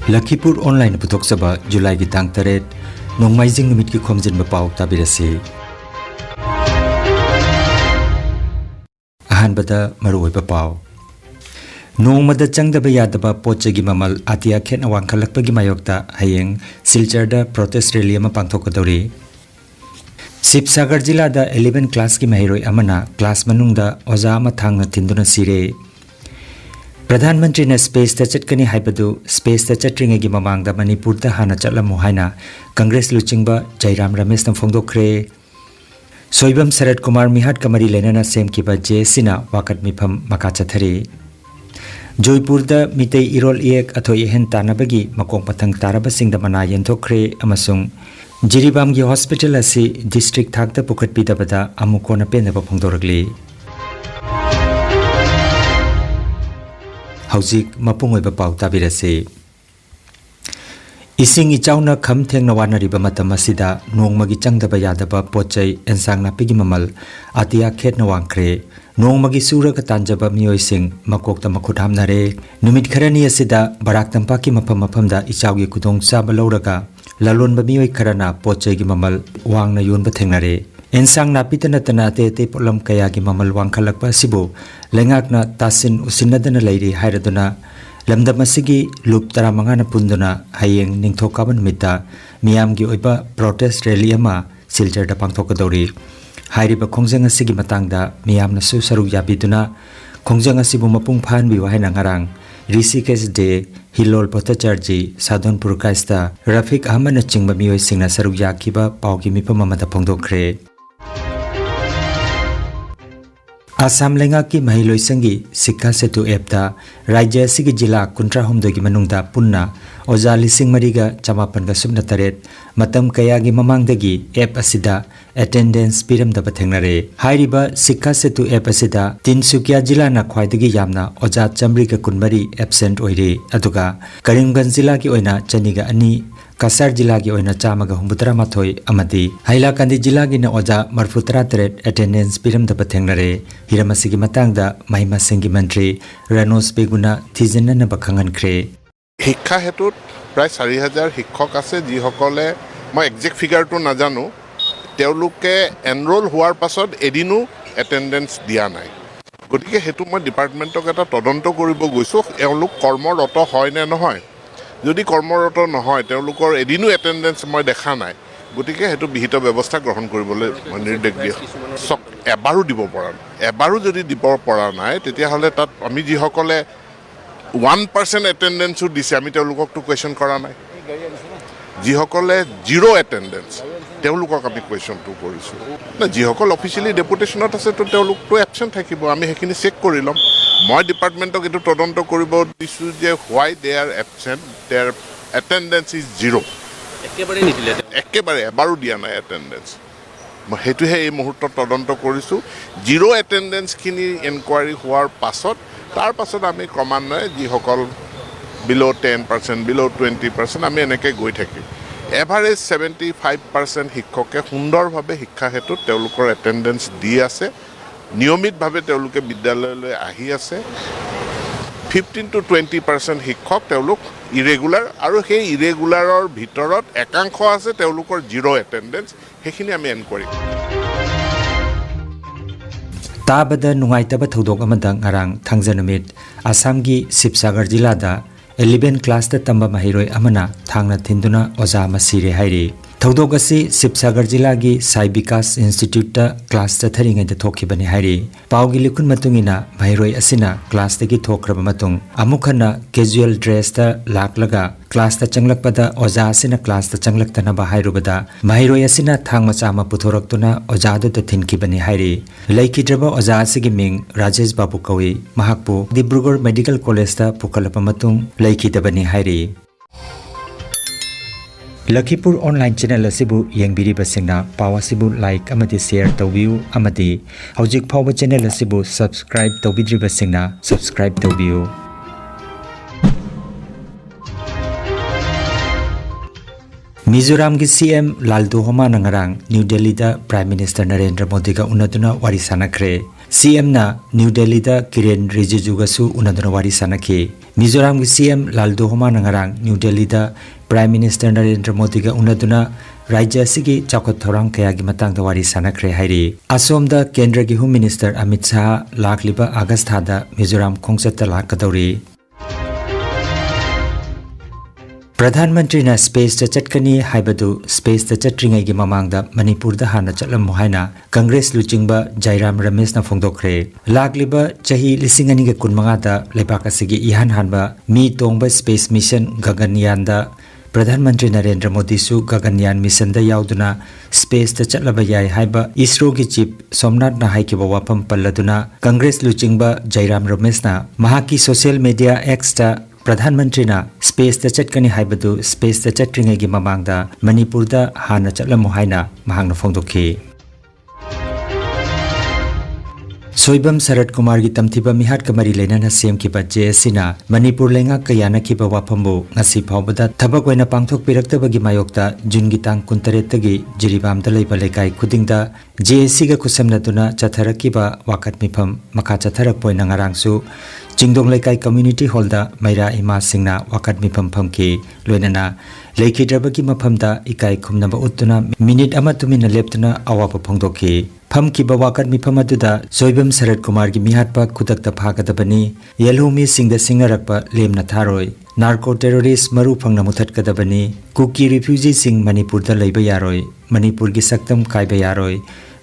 Lakhipur online putoksaba July ki tang taret nongmaijing numit ki Khomjinba Pao tabirasi. Ahanbada maruoiba Pao. Nongmada changdaba yadaba pochagi mamal atia khet awang khalakpagi mayokta hayeng Silcharda protest rally ama pangthokadori. Sibsagar jila da 11 class ki mahiroi amana class manungda oza ama thangna tinduna sire. प्रधानमंत्री ने space चटकनी हाइबदु space चट्रिंगे ममांग Manipur हाना चलमु हाइना कांग्रेस लुचिंगबा जयराम रमेश फोंदोखरे सोइबम शरद कुमार मिहाट कमरी लेना सेमकिबा जेसिना वाकत मिफम मका चथरे जयपुर मितै इरोल एक अथोय हेन तानबगी मकोंग पथंग तारबसिंग मना यंथोखरे अमसुंग जिरीबाम की हॉस्पिटल असी डिस्ट्रिक्ट थाकता पुखटपीदबदा अमुकोन पेनबा फोंदोरगली हौजिक मपुंगोइबा पाउ ताबिरसे इसिंग इचाउना खम थेंगना वानरिबा मतम असिदा नोंगमगी चंगदबा यादबा पोचै एंसांग नापिगी ममल आतिया खेतना वांखरे नोंगमगी सूरग तांजबा मियोइसिंग मकोकता मखुट हामनारे नुमित खरनी असिदा बराक तंपाकी मफम मफमदा इचाउगी कुदोंग चाबा लौरगा ललोनबा मियोइ खरना पोचैगी ममल वांगना योनबा थेंगनारे एंसांग नापित नतना ते पोलम कया की ममल वांखलकपा सिबो लेंगाकना तासिन उसिनदना लैरी हायरदुना लमदमसिगी लूप 15 पुंदुना हयेंग निंगथोकाबन मिता मियामगी ओइबा प्रोटेस्ट रैली अमा सिलचरदा पांथोकदौरी हायरिबा खोंजंग असिगी मतंगदा मियामना सु सरुक याबिदुना खोंजंग असिबु मपुंग फानबिवा हायना ngarang ऋषिकेश डे हिलोल भट्टाचार्य साधनपुर कास्ता रफिक अहमद न चिंगबा मियोइ सिंगना सरुक याखिबा पाउगी मिफम अमदा फोंदोखरे आसाम लेंगा की महिलोइसंगी सिक्का सेतु एपता राज्य सिगी जिला कुंट्रा होमदोगी मनुंगदा पुन्ना ओजा लिसिंग मरिगा चमापनगा सुबना तरेत मतम कयागी ममांगदगी एप असिदा अटेंडेंस पिरमदबा थेंगनारे हाइरिबा सिक्का सेतु एप असिदा तिनसुकिया जिला ना ख्वाइदगी यामना ओजा चमरिगा कुनमरी एब्सेंट ओइरे अदुगा करीमगंज जिला की ओइना चनिगा अनि कासार जिला की ओइना चामगा हुंबुतरा माथोय अमदी हाइलाकांदी जिला की ना ओजा मरफुतरा तरेत अटेंडेंस पिरमदबा थेंगनारे हिरमसिगी मतंगदा महिमा सिंगी मंत्री रनोस बेगुना थिजनना बखंगनख्रे শিক্ষা হেতুত প্ৰায় 4000 শিক্ষক আছে যিসকলে মই একজেক্ট ফিগাৰটো নাজানো তেওঁলোকে এনৰোল হোৱাৰ পাছত এদিনো এটেন্ডেন্স দিয়া নাই গতিকে হেতু মই ডিপাৰ্টমেণ্টক এটা তদন্ত কৰিব গৈছো তেওঁলোক কৰ্মৰত হয় নে নহয় যদি কৰ্মৰত নহয় তেওঁলোকৰ এদিনো এটেন্ডেন্স মই দেখা নাই গতিকে হেতু বিহিত ব্যৱস্থা গ্ৰহণ কৰিবলৈ মই নিৰ্দেশ দিয়া সক এবাৰো দিব পৰা এবাৰো যদি দিব পৰা নাই তেতিয়া হলে তাত আমি যিসকলে 1% attendance দিছে আমি তেওঁলোকক তো কোৱেশ্চন কৰা নাই যিসকলে 0 attendance তেওঁলোকক আমি কোৱেশ্চন তো কৰিছো না যিসকল অফিচিয়ালি ডেপুটেশনত আছে তো তেওঁলোকটো এবসেন্ট থাকিব আমি হেখিনি চেক কৰি লম মই ডিপাৰ্টমেণ্টক এটো তদন্ত কৰিব দিছো যে why they are absent their attendance is 0 একেবাৰে নিদিলে একেবাৰে এবাৰো দিয়া নাই attendance মই হেতুহে এই মুহূৰ্তত তদন্ত কৰিছো 0 attendance খিনি ইনকুৱাৰি হোৱাৰ পাছত तार पाছত আমি ক্ৰমান্বয়ে যিসকল বিলো 10% বিলো 20% আমি এনেকৈ গৈ থাকিম এভাৰেজ 75% শিক্ষকে সুন্দৰভাৱে শিক্ষা হেতুত তেওঁলোকৰ এটেন্ডেন্স দি আছে নিয়মিতভাৱে তেওঁলোকে বিদ্যালয়লৈ আহি আছে 15 to 20% শিক্ষক তেওঁলোক ইৰেগুলাৰ আৰু সেই ইৰেগুলাৰৰ ভিতৰত একাংশ আছে তেওঁলোকৰ 0 এটেন্ডেন্স হেখিনি আমি এনকুৱাৰি ताबदा नुंगाइतबा थौदोक अमदा ngarang thangjanumit आसामगी सिबसागर जिलादा 11 क्लास ता तंबा महिरोय अमना थांगना थिंदुना ओजा मसिरे हाइरे थौदोक असि सिबसागर जिलागी साइ विकास इंस्टीट्यूट ता क्लास ता थरिंगे द थोखिबनि हाइरे पाउगी लिकुन मतुंगिना महिरोय असिना क्लास तगी थोखरबा मतुंग अमुखना कैजुअल ड्रेस ता लाकलगा क्लास ता चंगलकपदा ओजा असिना क्लास ता चंगलकतना बाहाइरुबदा महिरोय असिना थांग मचामा पुथोरक्तुना ओजादु ता थिनकिबनि हाइरे लैखिद्रबा ओजा असिगी मिंग राजेश बाबू कवि महाकपु डिब्रुगढ़ मेडिकल कॉलेज ता पुकलपा मतुंग लैखिदबनि हाइरे लखीपुर ऑनलाइन चैनल असिबु येंगबिरिबसिंगना पाव असिबु लाइक अमदि शेयर तौबियु अमदि हौजिक फावबा चैनल असिबु सब्सक्राइब तौबिद्रिबसिंगना सब्सक्राइब तौबियु मिजोराम की सीएम लालदू होमा नंगरांग new Delhi the prime minister Narendra Modi का उन्नतुना वारी सानखरे सीएम ना न्यू दिल्ली दा किरेन रिजिजू गसु उन्नतुना वारी सानखे मिजोराम की सीएम लालदू होमा नंगरांग new Delhi the prime minister Narendra Modi का उन्नतुना राज्य की चौखट थौरांग कया की मतंग दा वारी सानखरे हाइरी असोम दा केंद्र की होम मिनिस्टर अमित शाह लाखलिबा अगस्त थादा मिजोराम खोंगचत लाकदौरी प्रधानमंत्री ने स्पेस चटकनी हाइबदु स्पेस चट्रिंगै की ममांगदा मणिपुर दा हाना चलमु हाइना कांग्रेस लुचिंगबा जयराम रमेश ना फोंदोखरे लाखलिबा चही लिसिंग अनि के कुनमंगा दा लेबाक असिगी इहान हानबा मी तोंगबा स्पेस मिशन गगनयान दा प्रधानमंत्री नरेंद्र मोदी सु गगनयान मिशन दा याउदुना स्पेस चटलबा याय हाइबा इसरो की चीफ सोमनाथ ना हाइकिबा वाफम पल्लदुना कांग्रेस लुचिंगबा जयराम रमेश ना महाकी सोशल मीडिया एक्स दा प्रधानमंत्री ना स्पेस चटकनी हाइबदु स्पेस चट्रिंगै की ममांगदा मणिपुर दा हाना चलमु हाइना महांगना फोंदोखी सोइबम शरद कुमार की तमथिबा मिहाट कमरी लेना सीएम की जेएससीना मणिपुर लेंगा कयाना की वाफमबु ngasi फावबदा थबक ओइना पांगथोक पिरक्तबगी मायोक्ता जुनगी तांग 19 जिरीबामदा लेबा लेकाई खुदिंगदा जेएससी का खुसमनतुना चथरकीबा वाकत मिफम मखा चथरक पोइना ngarangsu चिंगदोंग लेकाई कम्युनिटी हॉलदा मैरा इमा सिंगना वाकत मिफम फमकी लोइनना लेखिद्रबगी मफमदा इकाई खुमनबा उत्तुना मिनिट अमा तुमिना लेप्तुना अवाबा फोंदोखी फमकीबा वाकत मिफम अदुदा सोइबम शरद कुमार की मिहाटपा खुदकता फागदबनी येलोमी सिंगदा सिंगरकपा लेमना थारोय नार्को टेररिस्ट मरु फंगना मुथटकदबनी कुकी रिफ्यूजी सिंग मणिपुर दा लेबा यारोय मणिपुर की सक्तम कायबा यारोय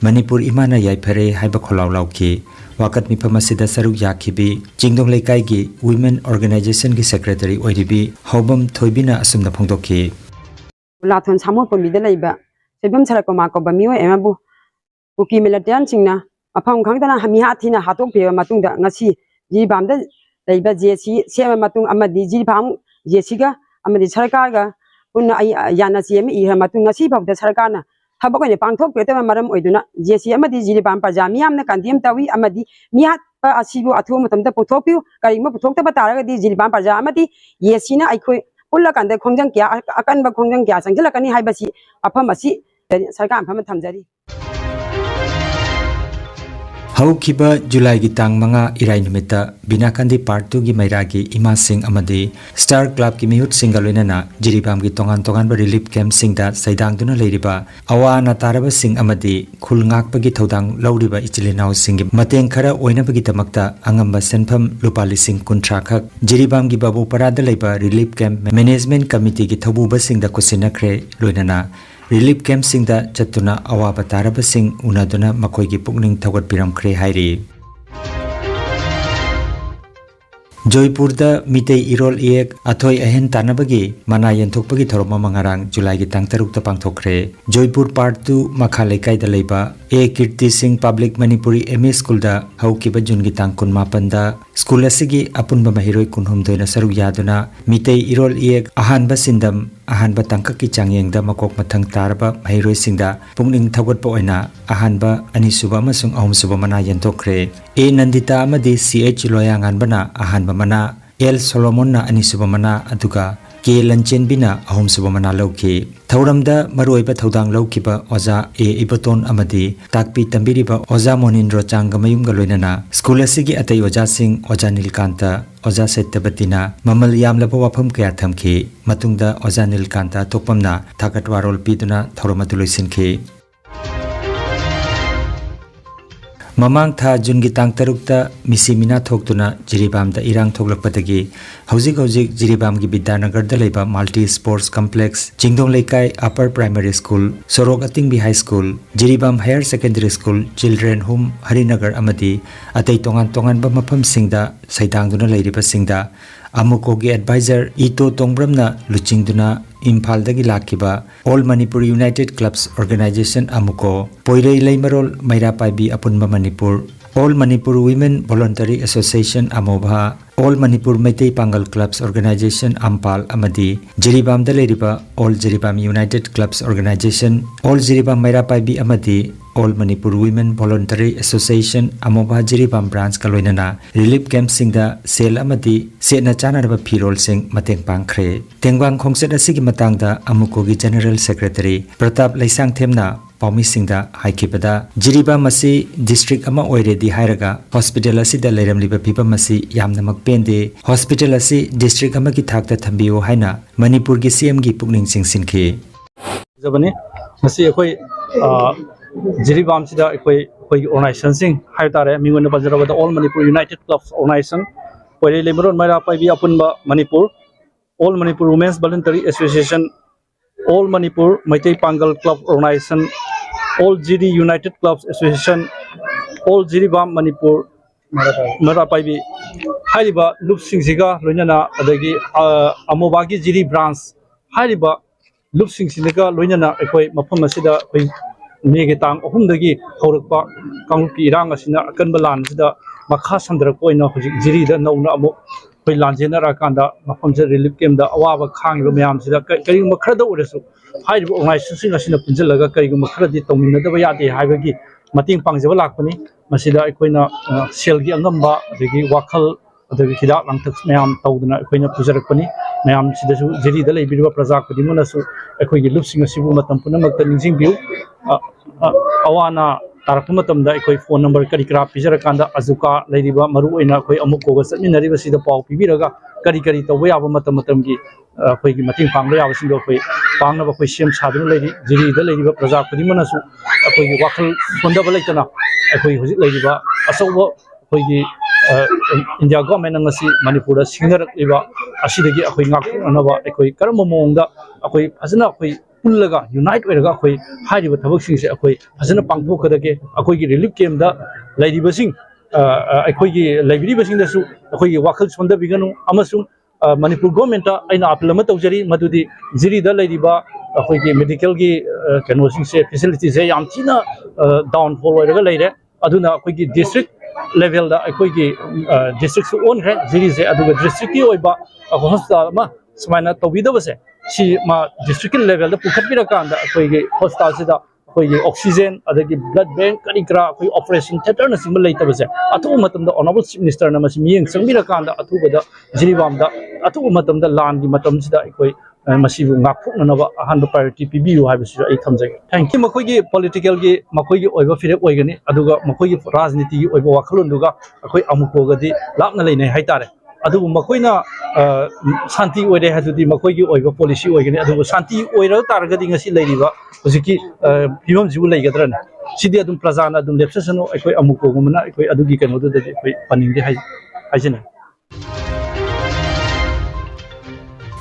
मणिपुर इमाना याइफरे हाइबा खोलाव लाउकी वाकत मिफम असिदा सरुक याखिबी चिंगदोंग लेकाई की वुमेन ऑर्गेनाइजेशन की सेक्रेटरी ओइरिबी हौबम थोइबिना असुमना फोंदोखी लाथोन सामो पमिदा लेबा सोइबम शरद कुमार को बमियो एमाबु कुकी मिलिटेंट सिंगना अफम खंगदना हमी हाथिना हातोक पे मतुंगदा ngasi जीबामदा लेबा जेसी सेम मतुंग अमदी जीबाम जेसीगा अमदी सरकारगा पुन्ना याना सीएम इ मतुंग ngasi फावदा सरकारना थबक ओइने पांगथोक पेतमा मरम ओइदुना जेसी अमदी जीबाम प्रजा मियामना कंदियम तावी अमदी मिहात असिबु अथु मतमदा पुथोपिउ करिमा पुथोक्तबा तारगदी जीबाम प्रजा अमदी येसीना आइखोय पुल्ला कांदे खोंजंग क्या अकनबा खोंजंग क्या संगलकनी हाइबसी अफम असि सरकार अफम थमजरी हौखिबा जुलाई की तांग मंगा इराई निमित्ता बिनाकंदी पार्ट 2 की मैरा की इमा सिंह अमदी स्टार क्लब की मिहुत सिंगल लोइनना जिरीबाम की तोंगान तोंगान रिलीफ कैंप सिंगदा सैदांगदुना लेरिबा अवाना तारबा सिंह अमदी खुलंगाकपगी थौदांग लौरिबा इचिलिनाव सिंग मतेंग खरा ओइनबगी तमक्ता अंगंबा सेनफम लुपा लिसिंग 19 खक जिरीबाम की बाबू परादा लेबा रिलीफ कैंप मैनेजमेंट कमिटी की थौबुबा सिंगदा कुसिनखरे लोइनना रिलीफ कैंप सिंगदा चतुना अवाबा तारबा सिंग उनादुना मखोई की पुकनिंग थौगत पिरमखरे हाइरी जयपुर दा मितै इरोल एक अथोय अहेन तानबगी मना यंथोकपगी थोरम मंगारांग जुलाई की तांग 3 पांगथोखरे जयपुर पार्ट 2 मखा लेकाई दा लेबा ए Kirti Singh public Manipuri MA school दा हौकिबा जुन की तांग 19 दा स्कूल असिगी अपुनबा महिरोय 19 सरुक यादुना मितै इरोल एक अहानबा सिंदम अहानबा तंक की चांगयेंगदा मकोक मथंग तारबा महिरोय सिंगदा पुंगनिंग थौगतपा ओइना अहानबा अनिसुबा अमसुंग अहुमसुबा मना यंथोखरे ए नंदिता अमदी सीएच लोयांगानबना अहानबा मना एल सोलोमन ना अनिसुबा मना अदुगा के लंचेनबिना अहुमसुबा मना लौखी थौरमदा मरुइबा थौदांग लौखिबा ओजा ए इबतोन अमदी ताकपी तंबिरिबा ओजा मोनिंद्रो चांगमयुमगा लोइनना स्कूल असिगी अतै ओजा सिंह ओजा नीलकांता ओजा सत्यवतीना ममल यामलबा वाफम कया थमखी मतुंगदा ओजा नीलकांता तोकपमना थागतवारोल पीदुना थौरमदु लोइसिनखी ममांग था जून की तांग 3 मिसी मिना थोकतुना जिरीबाम दा इरांग थोकलकपदगी हौजिक हौजिक जिरीबाम की विद्यानगर दा लेबा multi sports complex Chingdong Leikai upper primary school Sorok Atingbi high school Jiribam higher secondary school children home Harinagar अमदी अतै तोंगान तोंगान बा मफम सिंगदा सैदांगदुना लेरिबा सिंगदा अमुको की एडवाइजर इतो तोंगब्रमना लुचिंगदुना इम्फाल दगी लाखिबा all Manipur united clubs organisation AMUCO Poirei Leimarol Meira Paibi Apunba Manipur all Manipur women voluntary association अमोभा All Manipur Meitei Pangal Clubs Organization Ampal Amadi Jiribam Daleriba All Jiribam United Clubs Organization All Jiribam Mairapaibi Amadi All Manipur Women Voluntary Association Amoba Jiribam Branch Kaloinana Relief Camp Singda Sel Amadi Sena Chanaraba Pirol Sing Mateng Pangkre Tengwang Khongset Asigi Matangda Amukogi General Secretary Pratap Laisang Themna Paumi Singda Haikibada Jiriba Masi District Ama Oiredi Hairaga Hospital Asida Leiramliba Pipa Masi Yamnamak Pende Hospital Asi District Amaki Thakta Thambio Haina Manipur gi CM gi Pukning Sing Sinke Zabani Masi Ekoi Jiribam Sida Ekoi organization sing Haitare Mingona Bazara All Manipur United Clubs Organization Pore Lemeron Maira Paibi Apunba Manipur All Manipur Women's Voluntary Association All Manipur Meitei Pangal Club Organization All GD United Clubs Association All Jiribam Manipur Marapaibi Hariba Lup Singsiga Loinana Adagi Amobagi GD branch Hariba Lup Singsiga Loinana Ekoi Mapamasida Negetang Ohumdagi Horpa Kanguki Rangasina Kanbalan Sida Makha Sandra Koina Jiri the no Namo Lanjena Rakanda Mapamsa Relief Camp the Awa Kang Mayam Sida Karim Makrado Resu High organization as in a Punjalaga Karim Makradi Tomina the Vayati Hivagi Mating Pangzavalakani Masida Equina Selgi Angamba the Wakal the Hida Lantax Mayam Taudana Equina Puzarakani Mayam Sidasu Jiri the Labiwa Prazak Dimunasu Equi losing a Sibuma Tampuna Tanzing view Awana Tarapumatam the Equi phone number Karikra Pijarakanda Azuka Ladiba Maru in a Koi Amuko was in the river Sida Pau Piviraga Karikari the way of Matamatamgi Pagi Mating Panga was in the way Panga of Shim Sadhu Lady Jiri the Lady Prazak Dimunasu Equi Wakal Fundabalatana Equi Ladiba Asobo Pagi India government and Manipur singer Eva Ashidagi Anava Equi Karamonga Akoi Azana Pulaga Unite with Gakoi Hadi with Tabuxing Akoi Azana Pangpoka Akoi relief came the Lady Basing Akoi Lady Basing the Su Akoi Wakals from the Vigano Amasum Manipur government Aina Apilamato Jeri Madudi Ziri the Lady Ba Akoi medical canossing facilities Amtina downfall later Aduna Akoi district level da akoigi district su on hai jiri se adu district ki oiba hospital ma smaina tawida base si ma district level da pukhat bira kan da akoigi hospital se da akoigi oxygen adagi blood bank kani kra akoi operation theater na simbal leita base atu matam da honorable chief minister na masi miyeng sangbira kan da atu da jiri bam da atu matam da land di matam sida akoi masibu ngakpuknanaba ahanba priority pibiyu haibasisu ai thamjai thank you makoigi political gi makoigi oiba firep oigani aduga makoigi rajniti gi oiba wakhalon duga akoi amuko gadi lapna leinai haitare adugu makoina santi oire hadudi makoigi oiba policy oigani adugu santi oira targadi ngasi leiriba hojiki pimam jibu leigadrana sidi adum plazana adum lepsasano akoi amuko gumna akoi adugi kanodu dadi akoi paningi haijena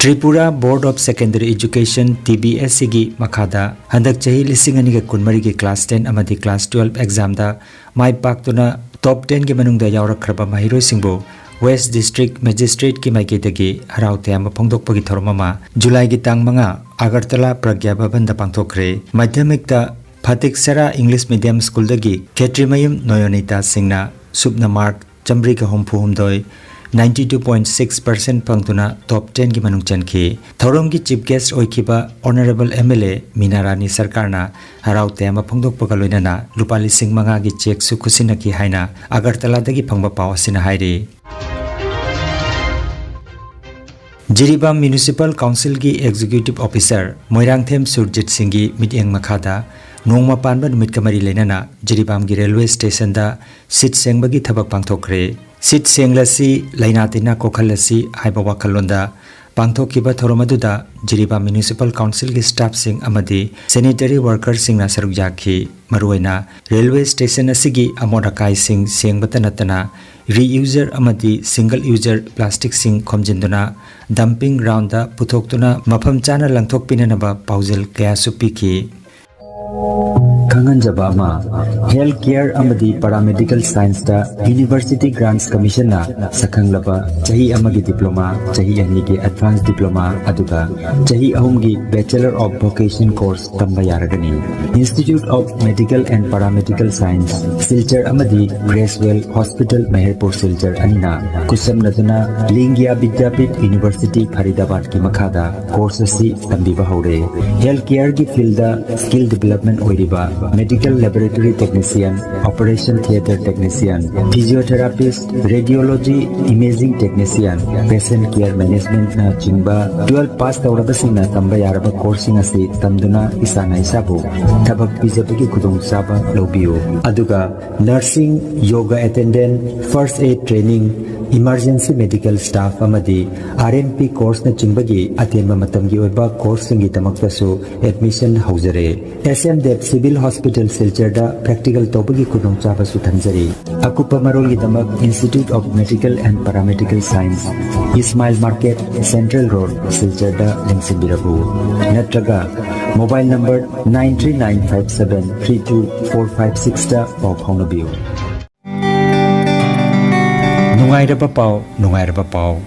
Tripura Board of Secondary Education TBSC gi Makada Handak Chahi Lising Aniga Kunmari gi Class 10 amadi Class 12 exam da Mai Paktuna Top 10 gi Manungda Yaurakhraba Mahiro Singbo West District Magistrate ki Maiketagi Haraute ama Phongdokpagi Thormama July gi Tang Manga Agartala Pragya Bhavan da Pangthokre Madhyamik da Phatik Sara English Medium School dagi Ketrimayum Noyonita Singna Subna Mark Chamri ka Hompu Humdoi 92.6% pangtuna top 10 gi manung chanki thorom gi chief guest oikiba honorable MLA Minarani Sarkarna haraute ama phongdok pagaloina na lupali sing manga gi check su khusina ki haina Agartala dagi phangba pawasina hairi Jiribam Municipal Council gi executive officer Moirangthem Surjit Singh gi mityeng makhada nongma panba numit kamari leinana Jiribam gi railway station da sit sengbagi thabak pangthokre Sit Senglasi Lainatina Kokalasi Haiba Wakalonda Pangthokiba Thoromaduda Jiribam Municipal Council ki staff sing amadi sanitary workers sing na sarukjaki maruina railway station asigi amodakai sing sengbatanatana reuser amadi single user plastic sing khomjinduna dumping ground da puthoktuna mafam chana langthokpinanaba paujal kaya supiki Kanganjaba ama Health Care amadi Paramedical Science da University Grants Commission na sakanglaba chahi amagi diploma, chahi anigi advanced diploma aduga chahi ahumgi Bachelor of Vocation course tamba yaragani. Institute of Medical and Paramedical Science Silchar amadi Gracewell Hospital Meherpur Silchar anina kusam naduna Lingya Vidyapit University Faridabad ki makhada course asi tambiba haure. Health Care ki field da skill development oiriba Medical Laboratory Technician, Operation Theatre Technician, Physiotherapist, Radiology Imaging Technician, Patient Care Management na chingba 12 pass tawrabasing na tamba yaraba coursing asi tamduna isana isabu tabak pizabagi kudong saba lobiyo aduga nursing, yoga attendant, first aid training, emergency medical staff amadi RNP course na chingbagi atenba matamgi oiba course singi tamaktasu admission haujare. SMDEP Civil Hospital Silchar practical tobagi kudong chaba su thanjari. Akupa marol gidamak Institute of Medical and Paramedical Science Ismail Market Central Road Silchar lingsin birabu. Natraga mobile number 93957324456 da pau phaunabiyo. Nungairaba pau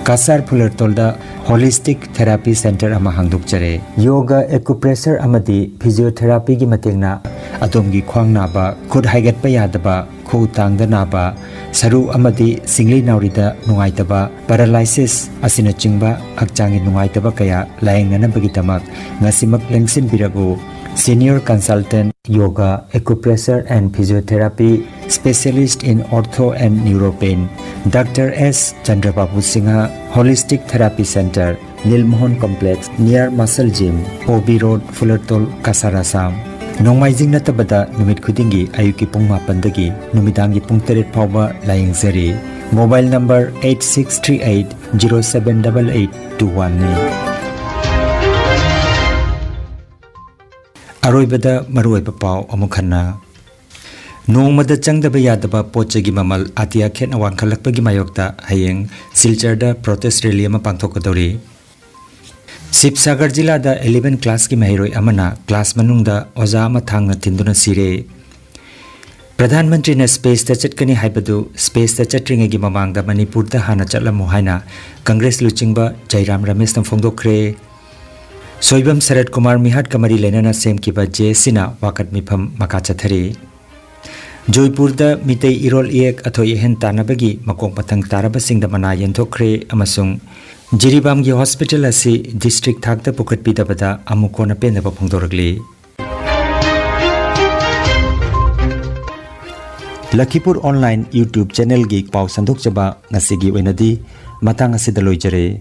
Kasar Pulertolda Holistic Therapy Center ama hangdukjare. Yoga, acupressure amadi physiotherapy gi matengna adomgi khwang naba, khud haigatpa yadaba, khu tangda naba, saru amadi singli naurida nungaitaba, paralysis asina chingba akchangi nungaitaba kaya laengnana bagitamak ngasimak lengsin biragu Senior Consultant Yoga, Acupressure and Physiotherapy Specialist in Ortho and Neuropain Dr. S. Chandrababu Singha Holistic Therapy Center Nilmohon Complex near Muscle Gym OB Road Fullertol Kasarasam Nongmaijing natabada numit khudingi ayuki pung 8 dagi numidangi pung 3 phawba layengzari. Mobile number 8638078821 ne. Aroibada maruiba pau amukhanna Nongmada changdaba yadaba pochegi mamal atia khet awang khalakpagi mayokta hayeng Silcharda protest rally ama pangthokadori. Sibsagar jila da 11 class ki mahiroi amana class manungda oja ama thangna tinduna sire. Pradhan Mantri na space ta chatkani haibadu space ta chatringe gi mamangda Manipur ta hana chatlamu haina Congress luchingba Jairam Ramesh tam phongdokre. Soibam Sarat Kumar Mihat Kamari Lenana Sem Kiba J Sina Wakat Mipam Makachathari Joypur da Mitei Irol Ek Athoy Hen Tanabagi Makong Patang Taraba Sing da Mana Yenthokre Amasung Jiribam gi Hospital asi District Thakta Pukat Pidabada Amukona Penaba Phongdoragli Lakhipuronline YouTube channel gi pau sandok chaba ngasigi oinadi matang asida loijare